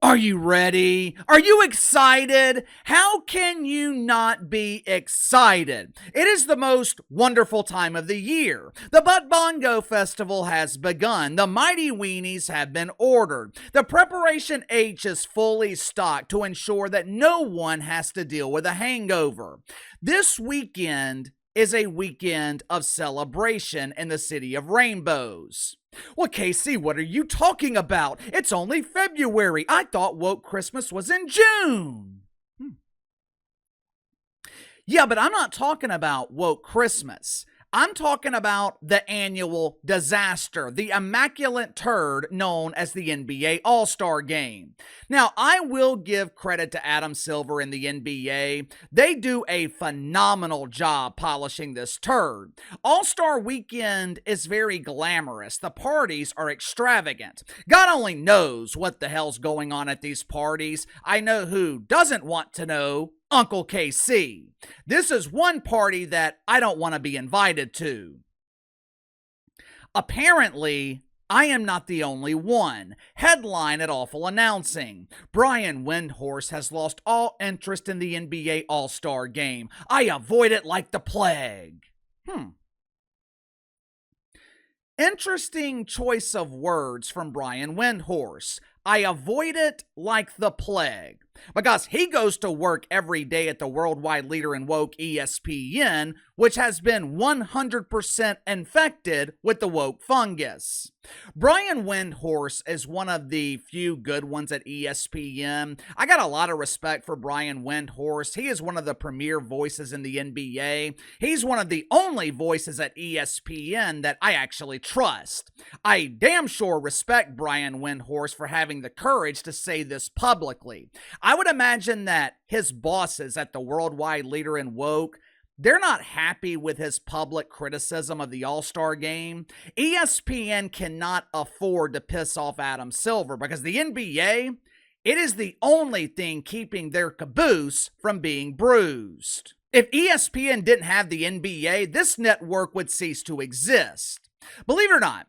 Are you ready? Are you excited? How can you not be excited? It is the most wonderful time of the year. The Butt Bongo Festival has begun. The Mighty Weenies have been ordered. The Preparation H is fully stocked to ensure that no one has to deal with a hangover. This weekend is a weekend of celebration in the City of Rainbows. Well, Casey, what are you talking about? It's only February. I thought woke Christmas was in June. Yeah, but I'm not talking about woke Christmas. I'm talking about the annual disaster, the immaculate turd known as the NBA All-Star Game. Now, I will give credit to Adam Silver and the NBA. They do a phenomenal job polishing this turd. All-Star Weekend is very glamorous. The parties are extravagant. God only knows what the hell's going on at these parties. I know who doesn't want to know. Uncle KC. This is one party that I don't want to be invited to. Apparently, I am not the only one. Headline at Awful Announcing. Brian Windhorst has lost all interest in the NBA All-Star Game. I avoid it like the plague. Interesting choice of words from Brian Windhorst. I avoid it like the plague. Because he goes to work every day at the worldwide leader in woke ESPN, which has been 100% infected with the woke fungus. Brian Windhorst is one of the few good ones at ESPN. I got a lot of respect for Brian Windhorst. He is one of the premier voices in the NBA. He's one of the only voices at ESPN that I actually trust. I damn sure respect Brian Windhorst for having the courage to say this publicly. I would imagine that his bosses at the worldwide leader in woke, they're not happy with his public criticism of the All-Star Game. ESPN cannot afford to piss off Adam Silver because the NBA, it is the only thing keeping their caboose from being bruised. If ESPN didn't have the NBA, this network would cease to exist. Believe it or not,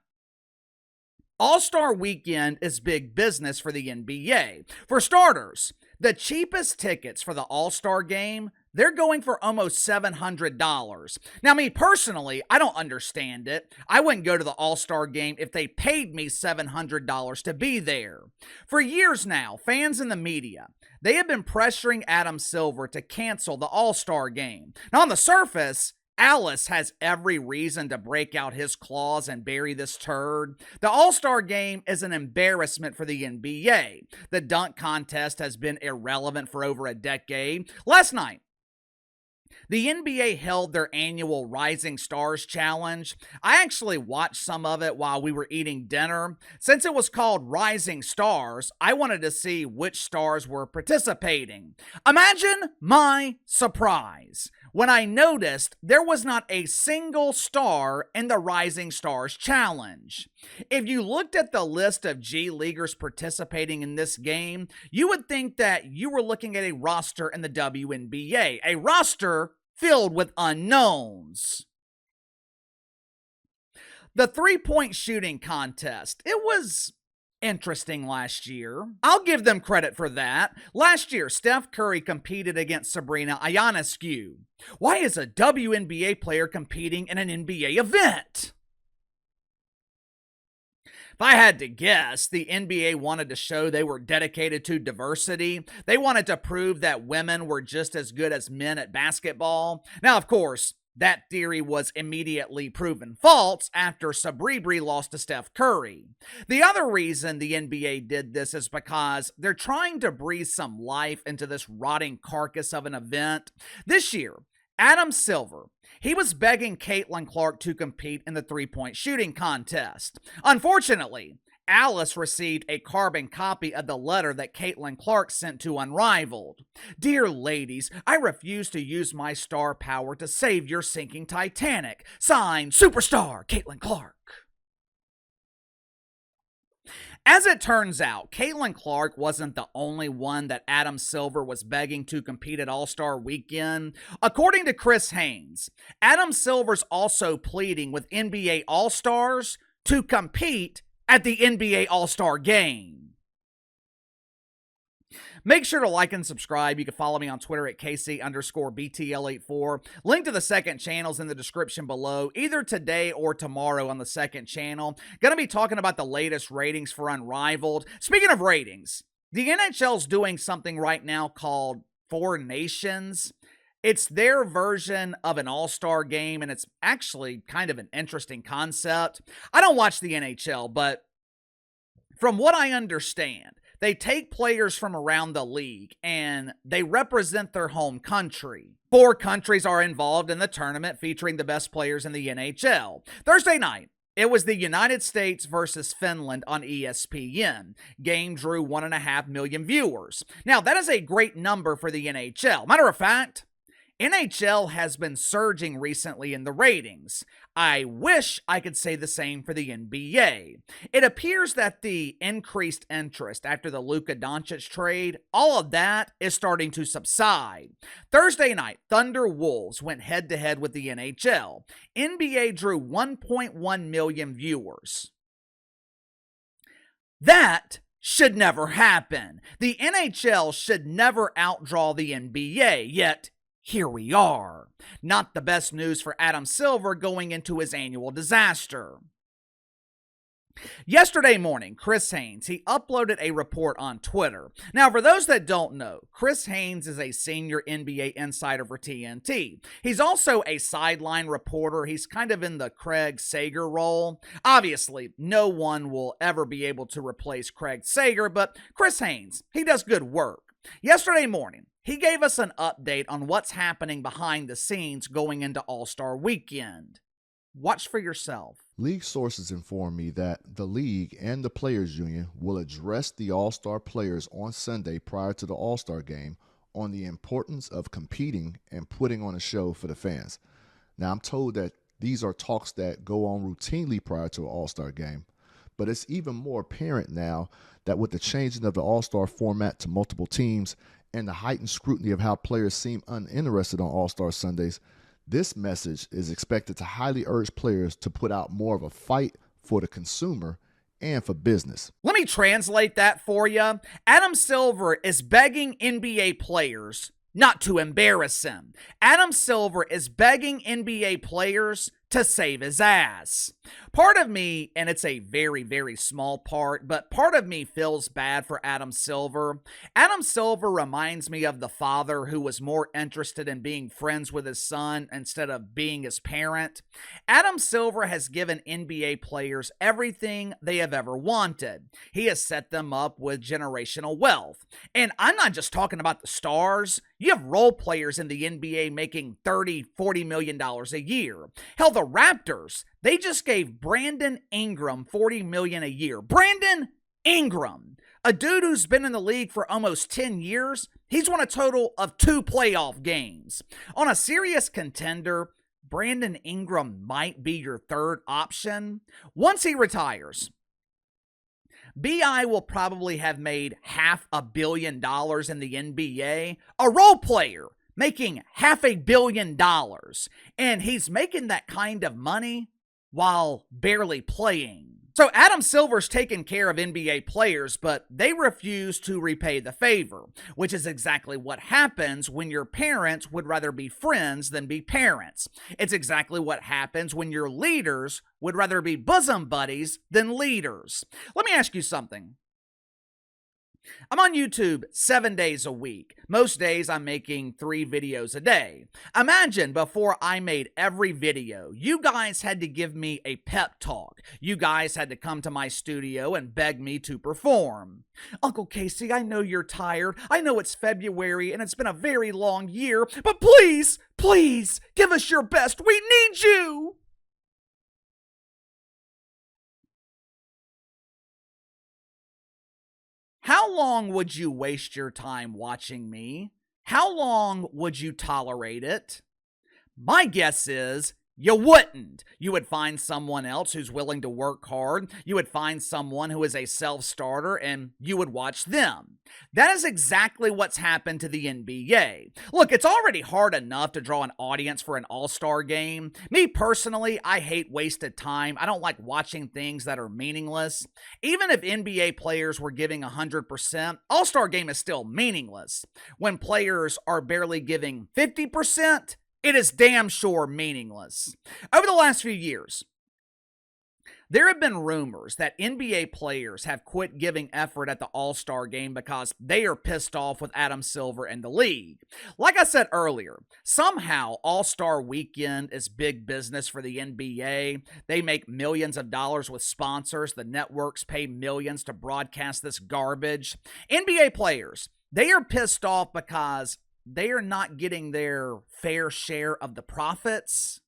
All-Star Weekend is big business for the NBA. For starters, the cheapest tickets for the All-Star Game, they're going for almost $700. Now, me personally, I don't understand it. I wouldn't go to the All-Star Game if they paid me $700 to be there. For years now, fans and the media, they have been pressuring Adam Silver to cancel the All-Star Game. Now, on the surface, Alice has every reason to break out his claws and bury this turd. The All-Star Game is an embarrassment for the NBA. The dunk contest has been irrelevant for over a decade. Last night, the NBA held their annual Rising Stars Challenge. I actually watched some of it while we were eating dinner. Since it was called Rising Stars, I wanted to see which stars were participating. Imagine my surprise when I noticed there was not a single star in the Rising Stars Challenge. If you looked at the list of G Leaguers participating in this game, you would think that you were looking at a roster in the WNBA, a roster filled with unknowns. The three-point shooting contest, it was interesting last year. I'll give them credit for that. Last year, Steph Curry competed against Sabrina Ionescu. Why is a WNBA player competing in an NBA event? If I had to guess, the NBA wanted to show they were dedicated to diversity. They wanted to prove that women were just as good as men at basketball. Now, of course, that theory was immediately proven false after Sabri lost to Steph Curry. The other reason the NBA did this is because they're trying to breathe some life into this rotting carcass of an event. This year, Adam Silver, he was begging Caitlin Clark to compete in the three-point shooting contest. Unfortunately, Alice received a carbon copy of the letter that Caitlin Clark sent to Unrivaled. Dear ladies, I refuse to use my star power to save your sinking Titanic. Signed, Superstar Caitlin Clark. As it turns out, Caitlin Clark wasn't the only one that Adam Silver was begging to compete at All-Star Weekend. According to Chris Haynes, Adam Silver's also pleading with NBA All-Stars to compete at the NBA All-Star Game. Make sure to like and subscribe. You can follow me on Twitter at KC_BTL84. Link to the second channel's in the description below, either today or tomorrow on the second channel. Gonna be talking about the latest ratings for Unrivaled. Speaking of ratings, the NHL's doing something right now called Four Nations. It's their version of an all-star game, and it's actually kind of an interesting concept. I don't watch the NHL, but from what I understand, they take players from around the league and they represent their home country. 4 countries are involved in the tournament featuring the best players in the NHL. Thursday night, it was the United States versus Finland on ESPN. Game drew 1.5 million viewers. Now, that is a great number for the NHL. Matter of fact, NHL has been surging recently in the ratings. I wish I could say the same for the NBA. It appears that the increased interest after the Luka Doncic trade, all of that is starting to subside. Thursday night, Thunder Wolves went head-to-head with the NHL. NBA drew 1.1 million viewers. That should never happen. The NHL should never outdraw the NBA, yet here we are. Not the best news for Adam Silver going into his annual disaster. Yesterday morning, Chris Haynes, he uploaded a report on Twitter. Now, for those that don't know, Chris Haynes is a senior NBA insider for TNT. He's also a sideline reporter. He's kind of in the Craig Sager role. Obviously, no one will ever be able to replace Craig Sager, but Chris Haynes, he does good work. Yesterday morning, he gave us an update on what's happening behind the scenes going into All-Star Weekend. Watch for yourself. League sources inform me that the league and the Players Union will address the All-Star players on Sunday prior to the All-Star game on the importance of competing and putting on a show for the fans. Now, I'm told that these are talks that go on routinely prior to an All-Star game, but it's even more apparent now that with the changing of the All-Star format to multiple teams and the heightened scrutiny of how players seem uninterested on All-Star Sundays, this message is expected to highly urge players to put out more of a fight for the consumer and for business. Let me translate that for you. Adam Silver is begging NBA players not to embarrass him. Adam Silver is begging NBA players to save his ass. Part of me, and it's a very, very small part, but part of me feels bad for Adam Silver. Adam Silver reminds me of the father who was more interested in being friends with his son instead of being his parent. Adam Silver has given NBA players everything they have ever wanted. He has set them up with generational wealth. And I'm not just talking about the stars. You have role players in the NBA making $30, $40 million a year. Hell, the Raptors, they just gave Brandon Ingram $40 million a year. Brandon Ingram, a dude who's been in the league for almost 10 years, he's won a total of 2 playoff games. On a serious contender, Brandon Ingram might be your third option. Once he retires, B.I. will probably have made $500 million in the NBA. A role player making $500 million. And he's making that kind of money while barely playing. So Adam Silver's taken care of NBA players, but they refuse to repay the favor, which is exactly what happens when your parents would rather be friends than be parents. It's exactly what happens when your leaders would rather be bosom buddies than leaders. Let me ask you something. I'm on YouTube 7 days a week. Most days I'm making 3 videos a day. Imagine before I made every video, you guys had to give me a pep talk. You guys had to come to my studio and beg me to perform. Uncle Casey, I know you're tired. I know it's February and it's been a very long year, but please, please, give us your best. We need you. How long would you waste your time watching me? How long would you tolerate it? My guess is You wouldn't. You would find someone else who's willing to work hard. You would find someone who is a self-starter, and you would watch them. That is exactly what's happened to the NBA. Look, it's already hard enough to draw an audience for an all-star game. Me personally, I hate wasted time. I don't like watching things that are meaningless. Even if NBA players were giving 100%, all-star game is still meaningless. When players are barely giving 50%, it is damn sure meaningless. Over the last few years, there have been rumors that NBA players have quit giving effort at the All-Star game because they are pissed off with Adam Silver and the league. Like I said earlier, somehow All-Star weekend is big business for the NBA. They make millions of dollars with sponsors. The networks pay millions to broadcast this garbage. NBA players, they are pissed off because they are not getting their fair share of the profits.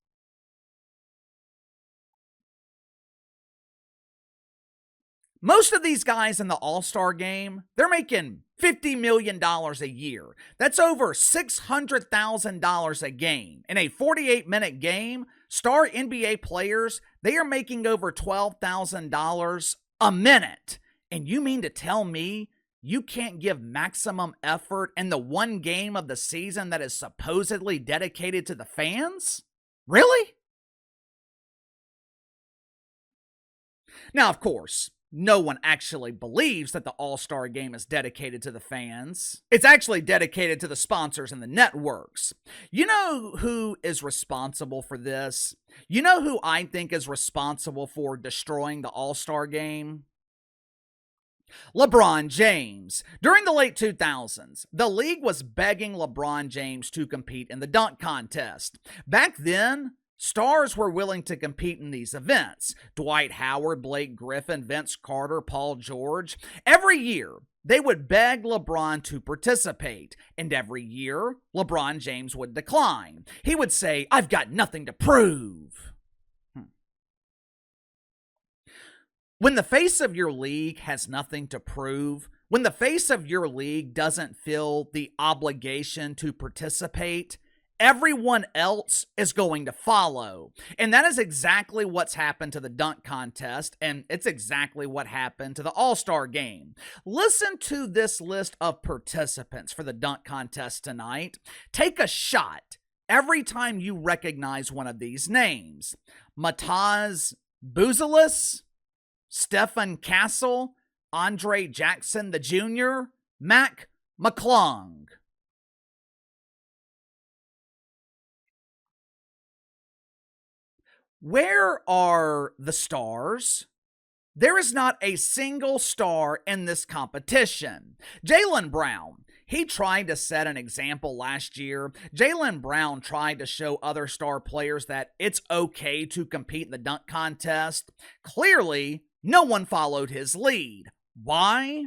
Most of these guys in the All-Star game, they're making $50 million a year. That's over $600,000 a game. In a 48-minute game, star NBA players, they are making over $12,000 a minute. And you mean to tell me you can't give maximum effort in the one game of the season that is supposedly dedicated to the fans? Really? Now, of course, no one actually believes that the All-Star game is dedicated to the fans. It's actually dedicated to the sponsors and the networks. You know who is responsible for this? You know who I think is responsible for destroying the All-Star game? LeBron James. During the late 2000s, the league was begging LeBron James to compete in the dunk contest. Back then, stars were willing to compete in these events. Dwight Howard, Blake Griffin, Vince Carter, Paul George. Every year, they would beg LeBron to participate. And every year, LeBron James would decline. He would say, "I've got nothing to prove." When the face of your league has nothing to prove, when the face of your league doesn't feel the obligation to participate, everyone else is going to follow. And that is exactly what's happened to the dunk contest, and it's exactly what happened to the All-Star game. Listen to this list of participants for the dunk contest tonight. Take a shot every time you recognize one of these names. Mataz Buzelis, Stephen Castle, Andre Jackson the Jr., Mac McClung. Where are the stars? There is not a single star in this competition. Jaylen Brown, he tried to set an example last year. Jaylen Brown tried to show other star players that it's okay to compete in the dunk contest. Clearly, no one followed his lead. Why?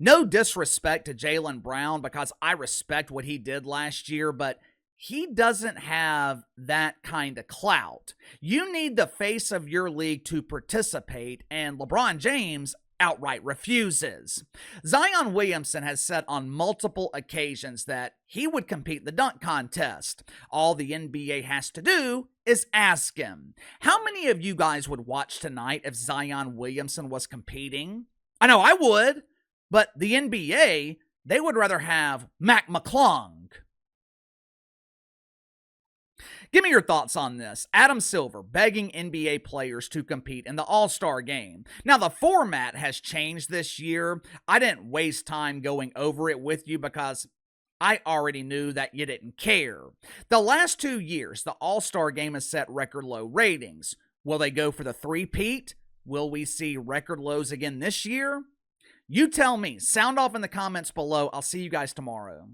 No disrespect to Jaylen Brown, because I respect what he did last year, but he doesn't have that kind of clout. You need the face of your league to participate, and LeBron James outright refuses. Zion Williamson has said on multiple occasions that he would compete in the dunk contest. All the NBA has to do is ask him. How many of you guys would watch tonight if Zion Williamson was competing? I know I would, but the NBA, they would rather have Mac McClung. Give me your thoughts on this. Adam Silver begging NBA players to compete in the All-Star game. Now, the format has changed this year. I didn't waste time going over it with you because I already knew that you didn't care. The last 2 years, the All-Star game has set record low ratings. Will they go for the three-peat? Will we see record lows again this year? You tell me. Sound off in the comments below. I'll see you guys tomorrow.